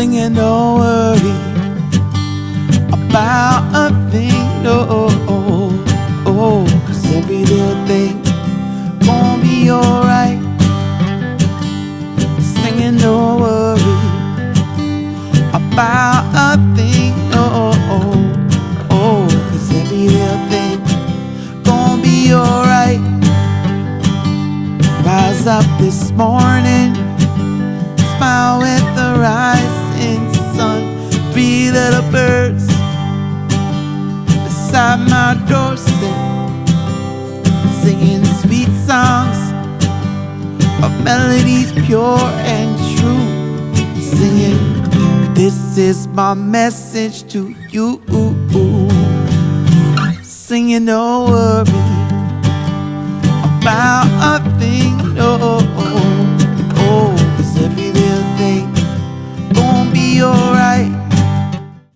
singing don't worry about a thing, no, cause every little thing gon' be alright. Singing don't worry about a thing, no, cause every little thing gon' be alright. Rise up this morning, smile with the rising sun. 3 little birds beside my doorstep, singing sweet songs of melodies pure and true. Singing, this is my message to you. Singing don't worry